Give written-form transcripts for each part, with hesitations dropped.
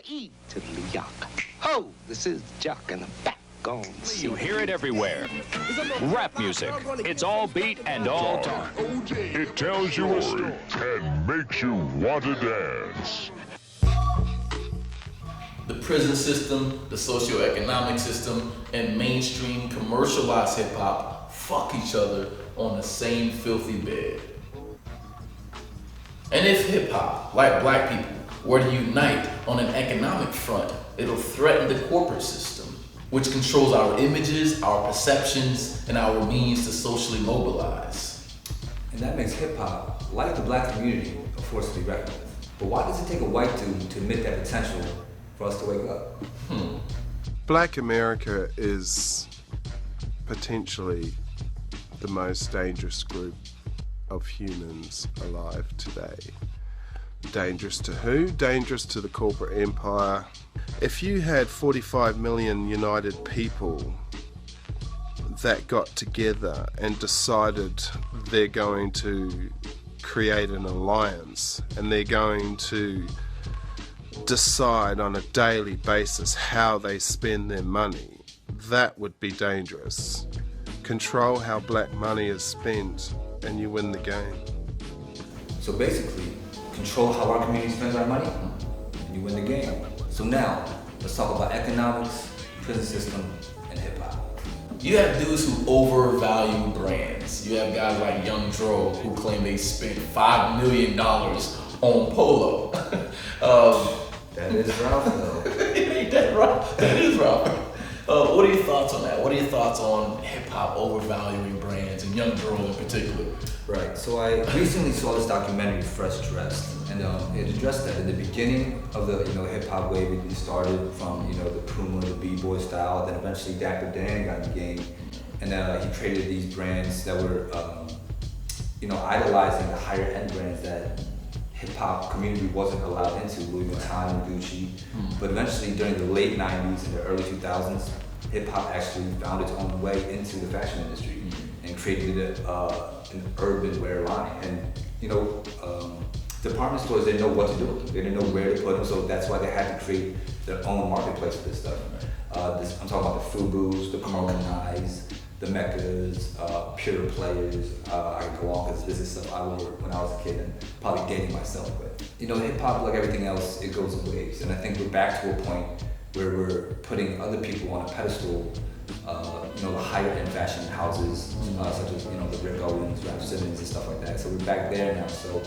E to the yuck. Ho, this is Jock and the back on. You hear it everywhere. Rap music. It's all beat and all talk. It tells you a story and makes you want to dance. The prison system, the socioeconomic system, and mainstream commercialized hip-hop fuck each other on the same filthy bed. And if hip-hop, like black people, were to unite on an economic front, it'll threaten the corporate system, which controls our images, our perceptions, and our means to socially mobilize. And that makes hip-hop, like the black community, a force to be reckoned with. But why does it take a white dude to admit that potential for us to wake up? Black America is potentially the most dangerous group of humans alive today. Dangerous to who? Dangerous to the corporate empire. If you had 45 million united people that got together and decided they're going to create an alliance and they're going to decide on a daily basis how they spend their money, that would be dangerous. Control how black money is spent and you win the game. So basically, control how our community spends our money, and you win the game. So now, let's talk about economics, prison system, and hip-hop. You have dudes who overvalue brands. You have guys like Young Dro who claim they spent $5 million on Polo. That is Ralph, though. Ain't that Ralph? That is Ralph. What are your thoughts on that? What are your thoughts on hip-hop overvaluing brands, and Young Dro in particular? Right, so I recently saw this documentary, Fresh Dressed, and it addressed that. In the beginning of the hip-hop wave, it started from the Puma, the B-boy style, then eventually Dapper Dan got in the game, and he created these brands that were idolizing the higher-end brands that hip-hop community wasn't allowed into, Louis Vuitton and Gucci. But eventually, during the late 90s and the early 2000s, hip-hop actually found its own way into the fashion industry and created an urban wear line. And department stores didn't know what to do with them. They didn't know where to put them, so that's why they had to create their own marketplace for this stuff. I'm talking about the Fubu's, the commercialized, the Meccas, Pure Players. I could go on because this is stuff I wore when I was a kid and probably dating myself. But hip-hop, like everything else, it goes in waves. And I think we're back to a point where we're putting other people on a pedestal. The higher end fashion houses, such as the Rick Owens, Ralph Simmons, and stuff like that. So we're back there now. So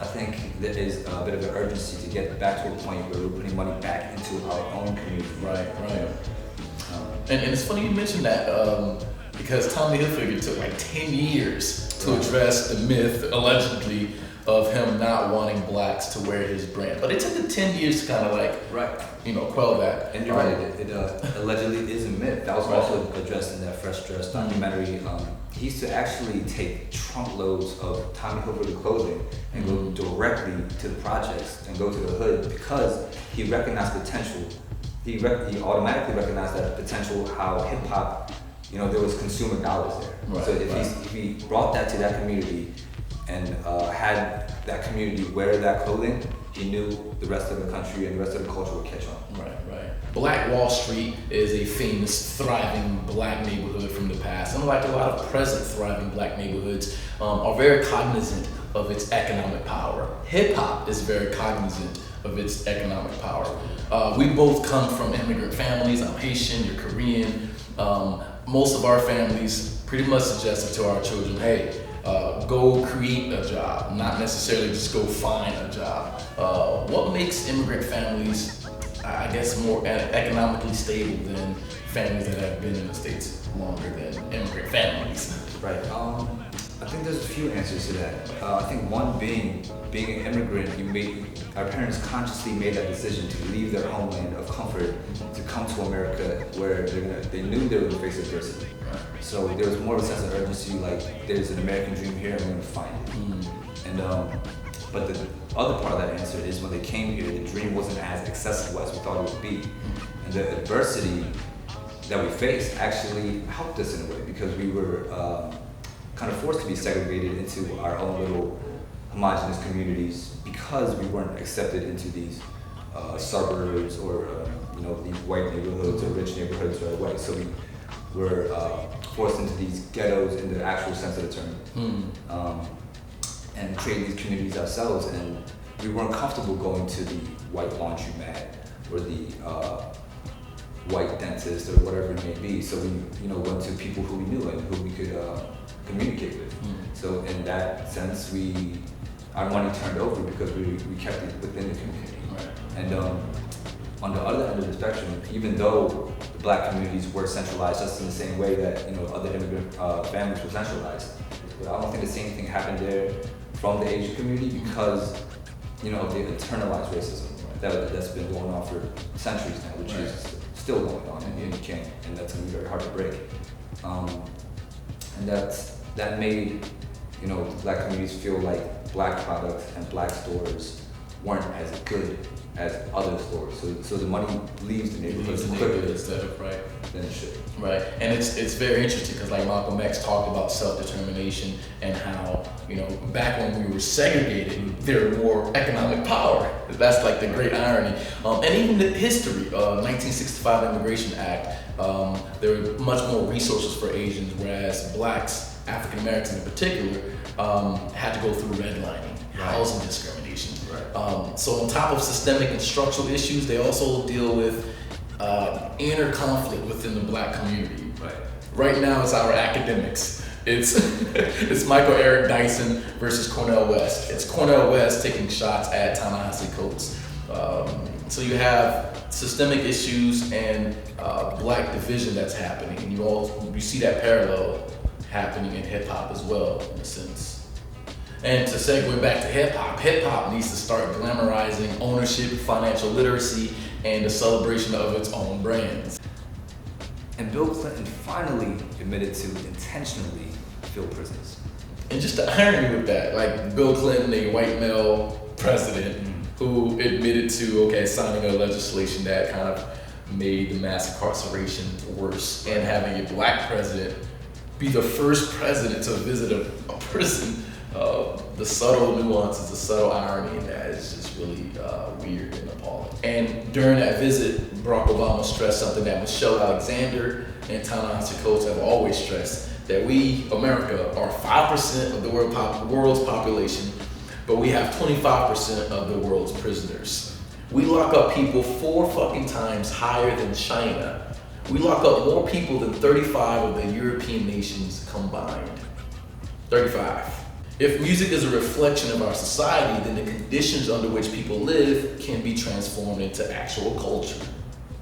I think there is a bit of an urgency to get back to a point where we're putting money back into our own community. Right. And it's funny you mentioned that because Tommy Hilfiger took like 10 years to address the myth, allegedly, of him not wanting blacks to wear his brand. But it took him 10 years to kind of quell that. And you're right, it allegedly is a myth. That was also addressed in that Fresh Dress documentary. He used to actually take trunk loads of Tommy Hilfiger clothing and go directly to the projects and go to the hood because he recognized potential. He automatically recognized that potential, how hip hop, there was consumer dollars there. Right, so if he brought that to that community and had that community wear that clothing, he knew the rest of the country and the rest of the culture would catch on. Right. Black Wall Street is a famous, thriving black neighborhood from the past. And like a lot of present thriving black neighborhoods are very cognizant of its economic power. Hip hop is very cognizant of its economic power. We both come from immigrant families. I'm Haitian, you're Korean. Most of our families pretty much suggested to our children, hey, go create a job, not necessarily just go find a job. What makes immigrant families, I guess, more economically stable than families that have been in the States longer than immigrant families? Right. I think there's a few answers to that. I think one being an immigrant, our parents consciously made that decision to leave their homeland of comfort to come to America, where they knew they were going to face adversity. Right. So there was more of a sense of urgency, like there's an American dream here and we're going to find it. And but the other part of that answer is when they came here, the dream wasn't as accessible as we thought it would be. And the adversity that we faced actually helped us in a way because we were kind of forced to be segregated into our own little homogenous communities because we weren't accepted into these suburbs or these white neighborhoods or rich neighborhoods right away. So we were forced into these ghettos in the actual sense of the term, and creating these communities ourselves. And we weren't comfortable going to the white laundromat or the white dentist or whatever it may be. So we went to people who we knew and who we could communicate with. So in that sense, our money turned over because we kept it within the community. Right. And on the other end of the spectrum, even though the black communities were centralized just in the same way that other immigrant families were centralized, but I don't think the same thing happened there from the Asian community because of the internalized racism that's been going on for centuries now, which is still going on, and you can't, and that's gonna be very hard to break. And that made the black communities feel like black products and black stores weren't as good as other stores. So the money leaves the neighborhood quicker instead of than it should. Right, and it's very interesting because like Malcolm X talked about self-determination and how back when we were segregated, there were more economic power. That's like the great irony. And even the history, 1965 Immigration Act, there were much more resources for Asians, whereas blacks, African Americans in particular, had to go through redlining, housing discrimination. Right. So on top of systemic and structural issues, they also deal with inner conflict within the black community. Right now, it's our academics. It's Michael Eric Dyson versus Cornel West. It's Cornel West taking shots at Ta-Nehisi Coates. So you have systemic issues and black division that's happening, and you see that parallel happening in hip hop as well, in a sense. And to segue back to hip hop needs to start glamorizing ownership, financial literacy, and the celebration of its own brands. And Bill Clinton finally admitted to intentionally fill prisons. And just the irony with that, like Bill Clinton, a white male president, who admitted to signing a legislation that kind of made the mass incarceration worse, and having a black president be the first president to visit a prison. The subtle nuances, the subtle irony in that is just really weird and appalling. And during that visit, Barack Obama stressed something that Michelle Alexander and Ta-Nehisi Coates have always stressed, that we, America, are 5% of the world's population, but we have 25% of the world's prisoners. We lock up people 4 fucking times higher than China. We lock up more people than 35 of the European nations combined. 35. If music is a reflection of our society, then the conditions under which people live can be transformed into actual culture.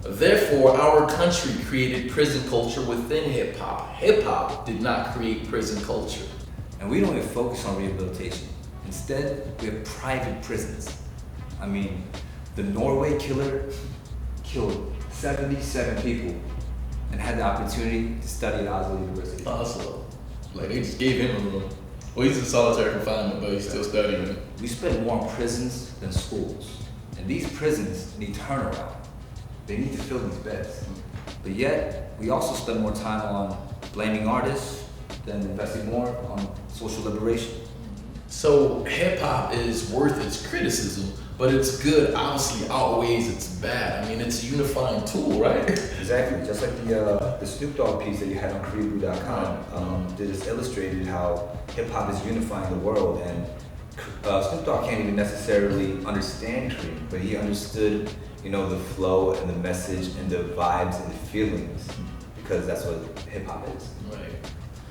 Therefore, our country created prison culture within hip hop. Hip hop did not create prison culture. And we don't even focus on rehabilitation. Instead, we have private prisons. I mean, the Norway killer killed 77 people and had the opportunity to study at Oslo University. Oslo. Like, they just gave him a room. Well, he's in solitary confinement, but he's still studying. We spend more on prisons than schools. And these prisons need turnaround. They need to fill these beds. But yet, we also spend more time on blaming artists than investing more on social liberation. So hip hop is worth its criticism, but its good obviously outweighs its bad. I mean, it's a unifying tool, right? Exactly. Just like the Snoop Dogg piece that you had on Creebrew.com, they just illustrated how hip hop is unifying the world, and Snoop Dogg can't even necessarily understand Creed, but he understood, the flow and the message and the vibes and the feelings, because that's what hip hop is. Right.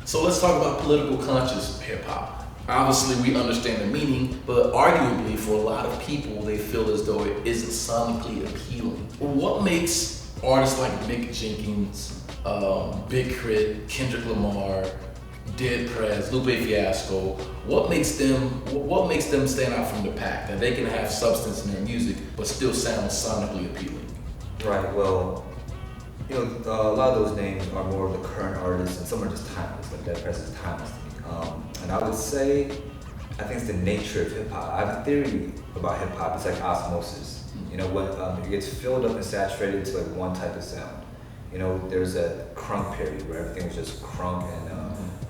So let's talk about political conscious hip hop. Obviously, we understand the meaning, but arguably for a lot of people, they feel as though it isn't sonically appealing. What makes artists like Mick Jenkins, Big Crit, Kendrick Lamar, Dead Prez, Lupe Fiasco, what makes them stand out from the pack, that they can have substance in their music but still sound sonically appealing? Right, well, a lot of those names are more of the current artists, and some are just timeless, like Dead Prez is timeless to me. And I would say, I think it's the nature of hip hop. I have a theory about hip hop. It's like osmosis. When it gets filled up and saturated to like one type of sound. There's a crunk period where everything was just crunk and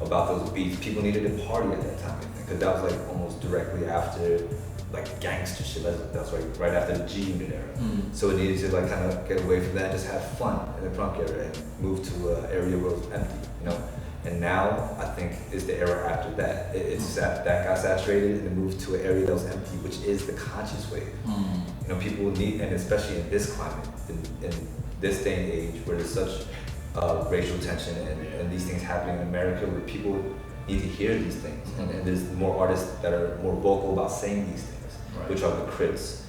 about those beats. People needed to party at that time, I think, because that was like almost directly after like gangster shit. That's right after the G Unit era. So it needed to like kind of get away from that, and just have fun in the punk era, and move to an area where it was empty, you know. And now I think is the era after that. That got saturated and it moved to an area that was empty, which is the conscious wave. You know, people need, and especially in this climate, in this day and age where there's such racial tension and these things happening in America, where people need to hear these things. And there's more artists that are more vocal about saying these things, which are the Crits,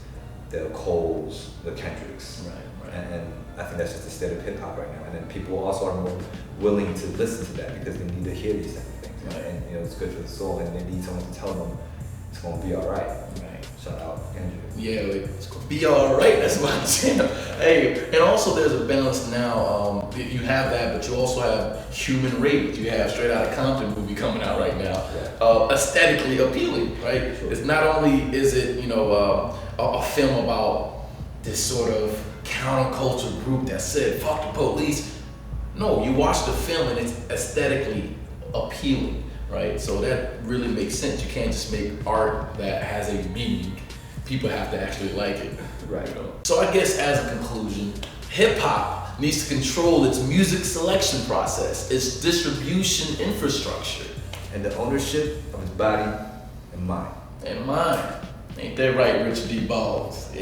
the Coles, the Kendricks. And I think that's just the state of hip hop right now. And then people also are more willing to listen to that because they need to hear these type of things. And you know, it's good for the soul, and they need someone to tell them it's gonna be all right. Shout out Andrew. Yeah, like, it's gonna be all right. That's what I'm saying. Hey, and also there's a balance now. You have that, but you also have Human Rage. You have Straight Outta Compton movie coming out right now. Aesthetically appealing, right? It's not only is it, you know, a film about this sort of counterculture group that said fuck the police. No, you watch the film and it's aesthetically appealing, right? So that really makes sense. You can't just make art that has a meaning. People have to actually like it. Right. You know? So I guess as a conclusion, hip hop needs to control its music selection process, its distribution infrastructure, and the ownership of its body and mind. And mind. Ain't that right, Richard D. Balls? Yeah.